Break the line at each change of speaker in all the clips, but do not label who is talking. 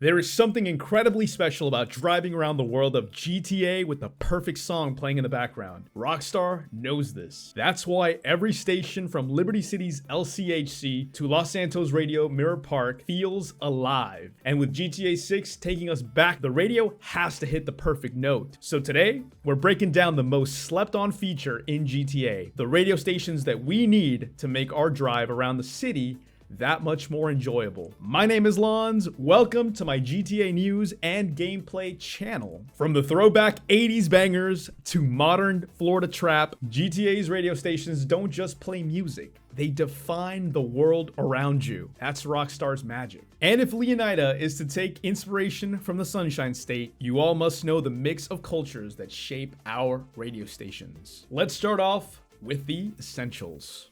There is something incredibly special about driving around the world of GTA with the perfect song playing in the background. Rockstar knows this. That's why every station from Liberty City's LCHC to Los Santos Radio Mirror Park feels alive. And with GTA 6 taking us back, the radio has to hit the perfect note. So today, we're breaking down the most slept on feature in GTA, the radio stations that we need to make our drive around the city that much more enjoyable. My name is Lons. Welcome to my GTA news and gameplay channel. From the throwback 80s bangers to modern Florida trap, GTA's radio stations don't just play music. They define the world around you. That's Rockstar's magic. And if Leonida is to take inspiration from the Sunshine State, you all must know the mix of cultures that shape our radio stations. Let's start off with the essentials.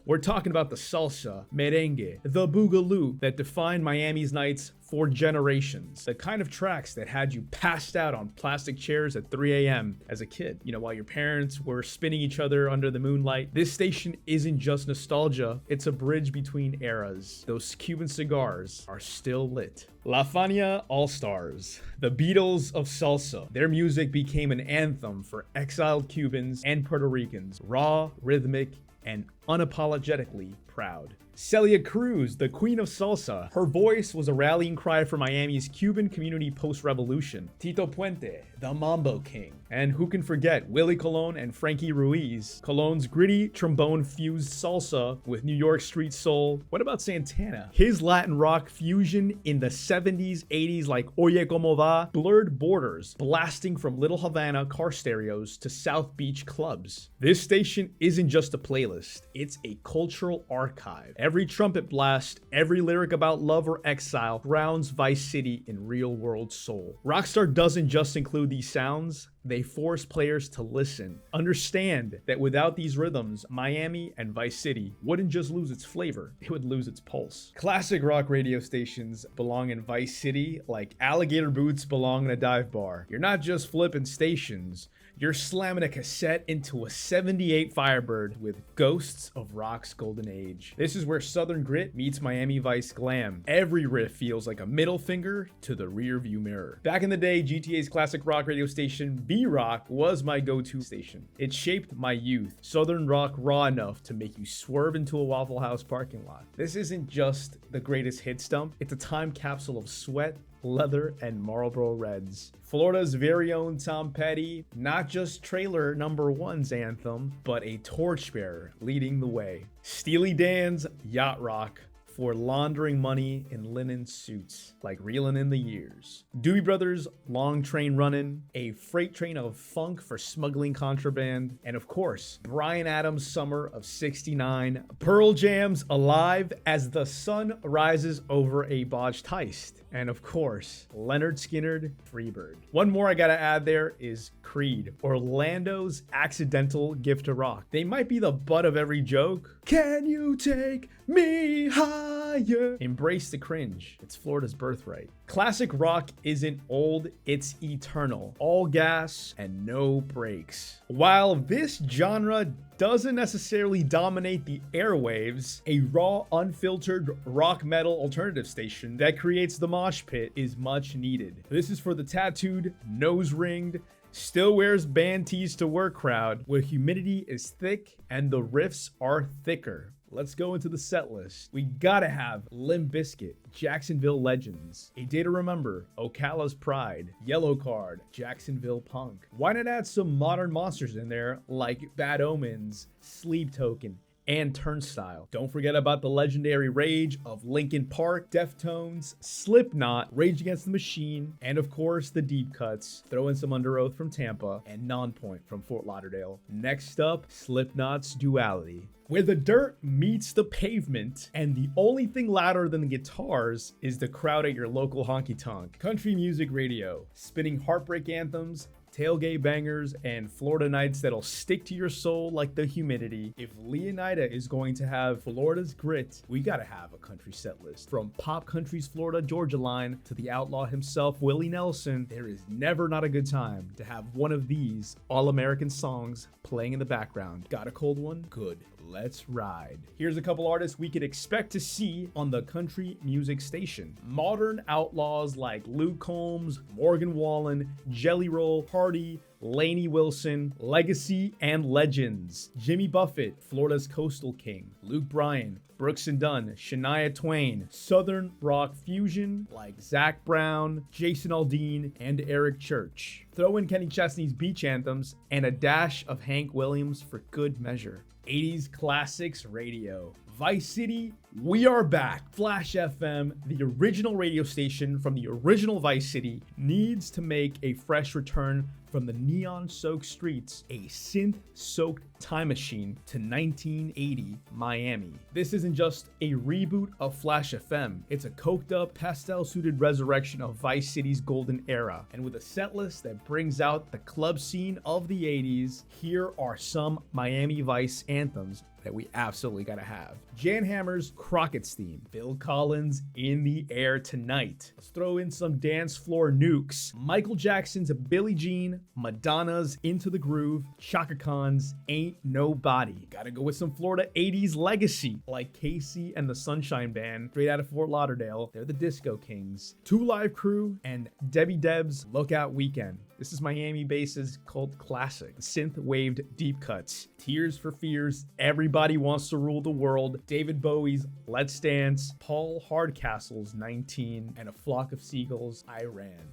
We're talking about the salsa, merengue, the boogaloo that defined Miami's nights for generations. The kind of tracks that had you passed out on plastic chairs at 3 a.m. as a kid, while your parents were spinning each other under the moonlight. This station isn't just nostalgia, it's a bridge between eras. Those Cuban cigars are still lit. La Fania All-Stars, the Beatles of salsa. Their music became an anthem for exiled Cubans and Puerto Ricans. Raw, rhythmic, and unapologetically proud. Celia Cruz, the queen of salsa. Her voice was a rallying cry for Miami's Cuban community post-revolution. Tito Puente, the Mambo King. And who can forget Willie Colon and Frankie Ruiz? Colon's gritty trombone-fused salsa with New York street soul. What about Santana? His Latin rock fusion in the 70s, 80s like Oye Como Va blurred borders, blasting from Little Havana car stereos to South Beach clubs. This station isn't just a playlist, it's a cultural archive. Every trumpet blast, every lyric about love or exile grounds Vice City in real-world soul. Rockstar doesn't just include these sounds, they force players to listen. Understand that without these rhythms, Miami and Vice City wouldn't just lose its flavor, it would lose its pulse. Classic rock radio stations belong in Vice City like alligator boots belong in a dive bar. You're not just flipping stations, you're slamming a cassette into a 78 Firebird with ghosts of rock's golden age. This is where Southern grit meets Miami Vice glam. Every riff feels like a middle finger to the rear view mirror. Back in the day, GTA's classic rock radio station, B-Rock, was my go-to station. It shaped my youth. Southern rock raw enough to make you swerve into a Waffle House parking lot. This isn't just the greatest hit stump, it's a time capsule of sweat, leather, and Marlboro Reds. Florida's very own Tom Petty, not just trailer number one's anthem, but a torchbearer leading the way. Steely Dan's Yacht Rock for laundering money in linen suits, like reeling in the years. Doobie Brothers' Long Train Runnin', a freight train of funk for smuggling contraband, and of course, Bryan Adams' Summer of '69, Pearl Jam's Alive as the sun rises over a botched heist, and of course, Leonard Skinner, Freebird. One more I gotta add there is Creed, Orlando's accidental gift to rock. They might be the butt of every joke. Can you take me higher? Embrace the cringe. It's Florida's birthright. Classic rock isn't old, it's eternal. All gas and no brakes. While this genre doesn't necessarily dominate the airwaves, a raw, unfiltered rock metal alternative station that creates the mosh pit is much needed. This is for the tattooed, nose-ringed, still wears band tees to work crowd, where humidity is thick and the riffs are thicker. Let's go into the set list. We gotta have Limp Bizkit, Jacksonville Legends, A Day to Remember, Ocala's Pride, Yellow Card, Jacksonville Punk. Why not add some modern monsters in there like Bad Omens, Sleep Token, and Turnstile? Don't forget about the legendary Rage of Linkin Park, Deftones, Slipknot, Rage Against the Machine, and of course the deep cuts. Throw in some Under Oath from Tampa and Nonpoint from Fort Lauderdale. Next up, Slipknot's Duality, where the dirt meets the pavement, and the only thing louder than the guitars is the crowd at your local honky-tonk. Country music radio, spinning heartbreak anthems, tailgate bangers, and Florida nights that'll stick to your soul like the humidity. If Leonida is going to have Florida's grit, we gotta have a country set list. From Pop Country's Florida Georgia Line to the outlaw himself, Willie Nelson, there is never not a good time to have one of these all-American songs playing in the background. Got a cold one? Good. Let's ride. Here's a couple artists we could expect to see on the country music station. Modern outlaws like Luke Combs, Morgan Wallen, Jelly Roll, Hardy, Lainey Wilson, Legacy, and Legends. Jimmy Buffett, Florida's Coastal King. Luke Bryan, Brooks and Dunn, Shania Twain. Southern rock fusion like Zach Brown, Jason Aldean, and Eric Church. Throw in Kenny Chesney's beach anthems and a dash of Hank Williams for good measure. 80s classics radio. Vice City, we are back. Flash FM, the original radio station from the original Vice City, needs to make a fresh return from the neon-soaked streets, a synth-soaked time machine to 1980 Miami. This isn't just a reboot of Flash FM, it's a coked-up, pastel-suited resurrection of Vice City's golden era. And with a set list that brings out the club scene of the 80s, here are some Miami Vice anthems that we absolutely gotta have. Jan Hammer's Crockett's theme. Phil Collins' In the Air Tonight. Let's throw in some dance floor nukes. Michael Jackson's Billie Jean, Madonna's Into the Groove, Chaka Khan's Ain't Nobody. Gotta go with some Florida 80s legacy, like Casey and the Sunshine Band, straight out of Fort Lauderdale. They're the Disco Kings. Two Live Crew and Debbie Deb's Lookout Weekend. This is Miami bass's cult classic, synth-waved deep cuts. Tears for Fears, Everybody Wants to Rule the World, David Bowie's Let's Dance, Paul Hardcastle's 19, and A Flock of Seagulls, I Ran.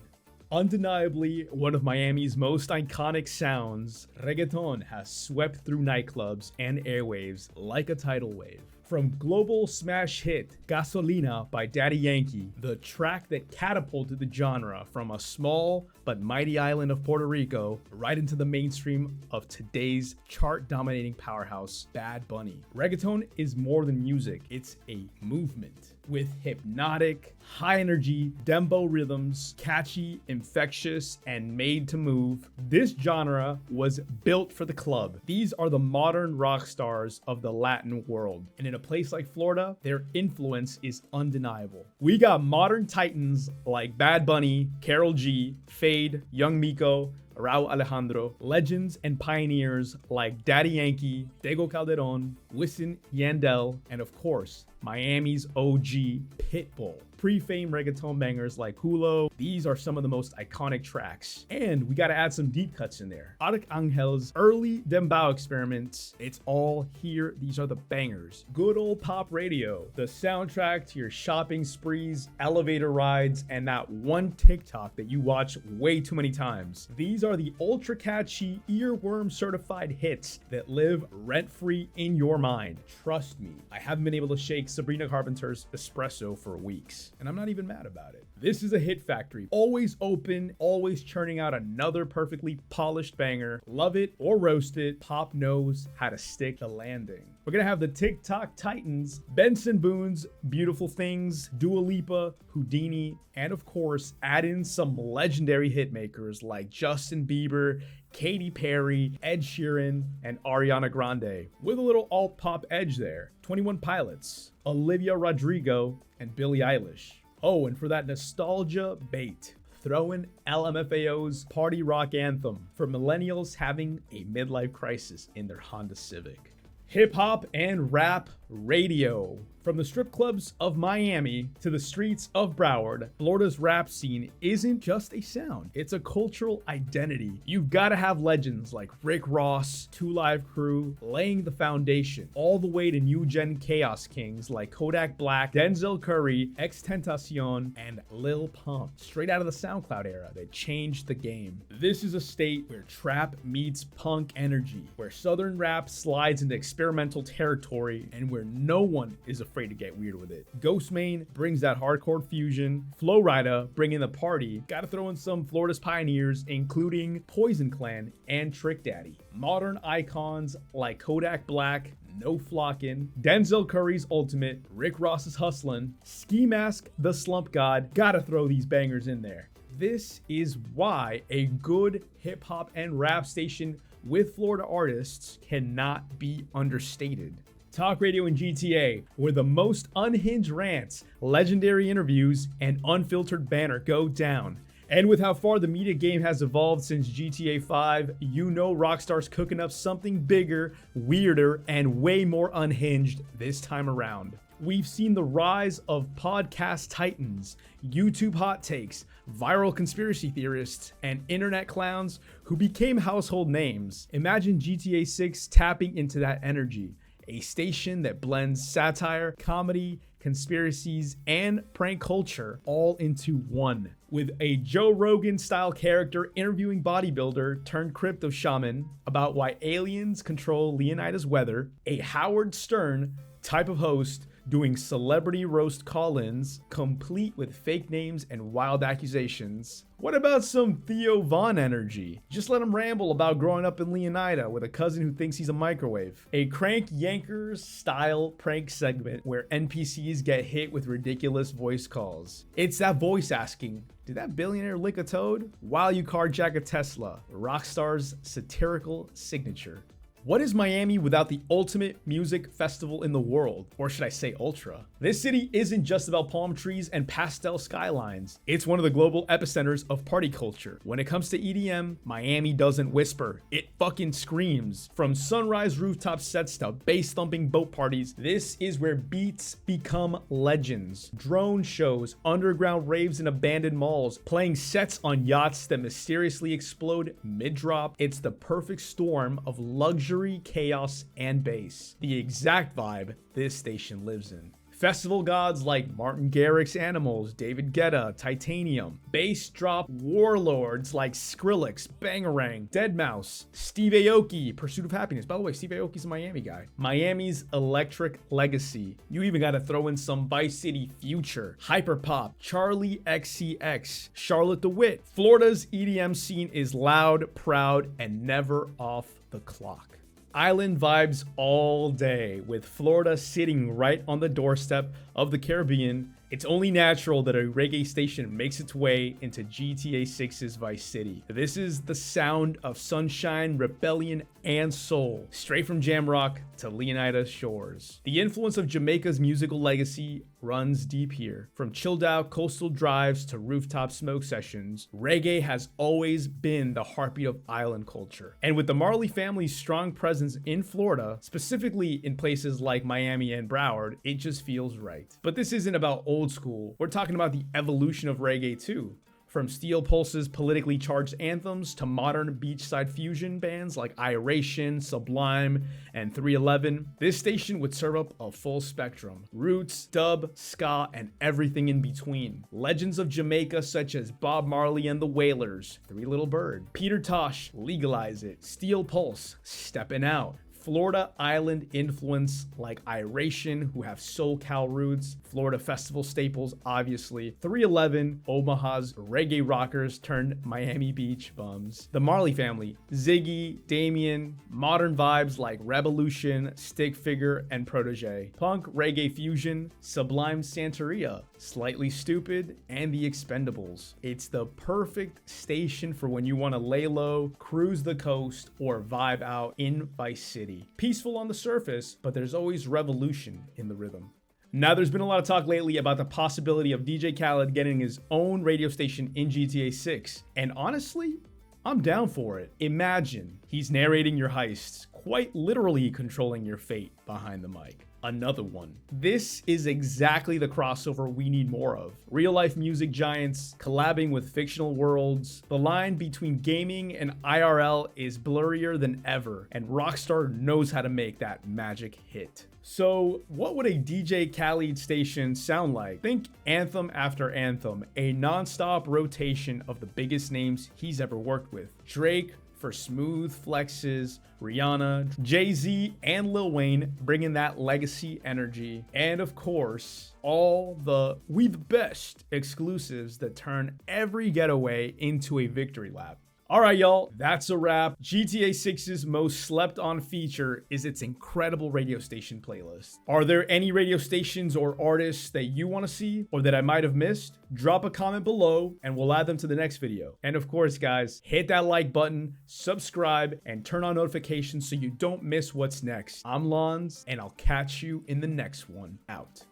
Undeniably, one of Miami's most iconic sounds, reggaeton has swept through nightclubs and airwaves like a tidal wave. From global smash hit Gasolina by Daddy Yankee, the track that catapulted the genre from a small but mighty island of Puerto Rico right into the mainstream of today's chart-dominating powerhouse, Bad Bunny. Reggaeton is more than music, it's a movement. With hypnotic, high-energy, dembo rhythms, catchy, infectious, and made to move, this genre was built for the club. These are the modern rock stars of the Latin world, and in a place like Florida, their influence is undeniable. We got modern titans like Bad Bunny, Karol G, Fade, Young Miko, Raul Alejandro, legends and pioneers like Daddy Yankee, Tego Calderon, Wisin Yandel, and of course, Miami's OG Pitbull. Pre-fame reggaeton bangers like Hulo. These are some of the most iconic tracks. And we gotta add some deep cuts in there. Arcángel's early dembow experiments. It's all here. These are the bangers. Good old pop radio. The soundtrack to your shopping sprees, elevator rides, and that one TikTok that you watch way too many times. These are the ultra catchy, earworm certified hits that live rent-free in your mind. Trust me, I haven't been able to shake Sabrina Carpenter's Espresso for weeks. And I'm not even mad about it. This is a hit factory. Always open, always churning out another perfectly polished banger. Love it or roast it, Pop knows how to stick the landing. We're gonna have the TikTok Titans, Benson Boone's Beautiful Things, Dua Lipa, Houdini, and of course, add in some legendary hitmakers like Justin Bieber, Katy Perry, Ed Sheeran, and Ariana Grande, with a little alt-pop edge there. 21 Pilots, Olivia Rodrigo, and Billie Eilish. Oh, and for that nostalgia bait, throw in LMFAO's party rock anthem for millennials having a midlife crisis in their Honda Civic. Hip-hop and rap radio. From the strip clubs of Miami to the streets of Broward, Florida's rap scene isn't just a sound, it's a cultural identity. You've got to have legends like Rick Ross, Two Live Crew, laying the foundation, all the way to new gen chaos kings like Kodak Black, Denzel Curry, XXXTentacion, and Lil Pump. Straight out of the SoundCloud era, they changed the game. This is a state where trap meets punk energy, where southern rap slides into experimental territory, and where no one is afraid to get weird with it. Ghostmane brings that hardcore fusion. Flo Rida bringing the party. Gotta throw in some Florida's pioneers, including Poison Clan and Trick Daddy. Modern icons like Kodak Black, No Flockin', Denzel Curry's Ultimate, Rick Ross's Hustlin', Ski Mask the Slump God. Gotta throw these bangers in there. This is why a good hip hop and rap station with Florida artists cannot be understated. Talk radio in GTA, where the most unhinged rants, legendary interviews, and unfiltered banter go down. And with how far the media game has evolved since GTA 5, you know Rockstar's cooking up something bigger, weirder, and way more unhinged this time around. We've seen the rise of podcast titans, YouTube hot takes, viral conspiracy theorists, and internet clowns who became household names. Imagine GTA 6 tapping into that energy. A station that blends satire, comedy, conspiracies, and prank culture all into one. With a Joe Rogan-style character interviewing bodybuilder turned crypto shaman about why aliens control Leonida's weather, a Howard Stern type of host doing celebrity roast call-ins, complete with fake names and wild accusations. What about some Theo Von energy? Just let him ramble about growing up in Leonida with a cousin who thinks he's a microwave. A Crank Yankers style prank segment where NPCs get hit with ridiculous voice calls. It's that voice asking, "Did that billionaire lick a toad?" while you carjack a Tesla. Rockstar's satirical signature. What is Miami without the ultimate music festival in the world? Or should I say ultra? This city isn't just about palm trees and pastel skylines. It's one of the global epicenters of party culture. When it comes to EDM, Miami doesn't whisper. It fucking screams. From sunrise rooftop sets to bass thumping boat parties, this is where beats become legends. Drone shows, underground raves in abandoned malls, playing sets on yachts that mysteriously explode mid-drop. It's the perfect storm of luxury, chaos, and bass. The exact vibe this station lives in. Festival gods like Martin Garrix's Animals, David Guetta, Titanium, bass drop warlords like Skrillex, Bangarang, Deadmau5, Steve Aoki, Pursuit of Happiness. By the way, Steve Aoki's a Miami guy. Miami's electric legacy. You even gotta throw in some Vice City Future, Hyperpop, Charlie XCX, Charlotte DeWitt. Florida's EDM scene is loud, proud, and never off the clock. Island vibes all day, with Florida sitting right on the doorstep of the Caribbean. It's only natural that a reggae station makes its way into GTA 6's Vice City. This is the sound of sunshine, rebellion, and soul, straight from Jamrock to Leonida's shores. The influence of Jamaica's musical legacy runs deep here. From chilled out coastal drives to rooftop smoke sessions, reggae has always been the heartbeat of island culture. And with the Marley family's strong presence in Florida, specifically in places like Miami and Broward, it just feels right. But this isn't about old school. We're talking about the evolution of reggae too. From Steel Pulse's politically charged anthems to modern beachside fusion bands like Iration, Sublime, and 311, this station would serve up a full spectrum. Roots, dub, ska, and everything in between. Legends of Jamaica such as Bob Marley and the Wailers, Three Little Bird, Peter Tosh, Legalize It, Steel Pulse, Steppin' Out, Florida Island influence like Iration, who have SoCal roots, Florida festival staples, obviously, 311, Omaha's reggae rockers turned Miami Beach bums, the Marley family, Ziggy, Damien, modern vibes like Revolution, Stick Figure, and Protege, punk reggae fusion, Sublime Santeria, Slightly Stupid, and The Expendables. It's the perfect station for when you want to lay low, cruise the coast, or vibe out in Vice City. Peaceful on the surface, but there's always revolution in the rhythm. Now, there's been a lot of talk lately about the possibility of DJ Khaled getting his own radio station in GTA 6. And honestly, I'm down for it. Imagine he's narrating your heists, quite literally controlling your fate behind the mic. Another one. This is exactly the crossover we need more of. Real life music giants collabing with fictional worlds. The line between gaming and IRL is blurrier than ever, and Rockstar knows how to make that magic hit. So what would a DJ Khaled station sound like? Think anthem after anthem, a non-stop rotation of the biggest names he's ever worked with. Drake for smooth flexes, Rihanna, Jay-Z, and Lil Wayne bringing that legacy energy, and of course, all the "we the best" exclusives that turn every getaway into a victory lap. All right, y'all, that's a wrap. GTA 6's most slept on feature is its incredible radio station playlist. Are there any radio stations or artists that you want to see or that I might have missed? Drop a comment below and we'll add them to the next video. And of course, guys, hit that like button, subscribe, and turn on notifications so you don't miss what's next. I'm Lons, and I'll catch you in the next one. Out.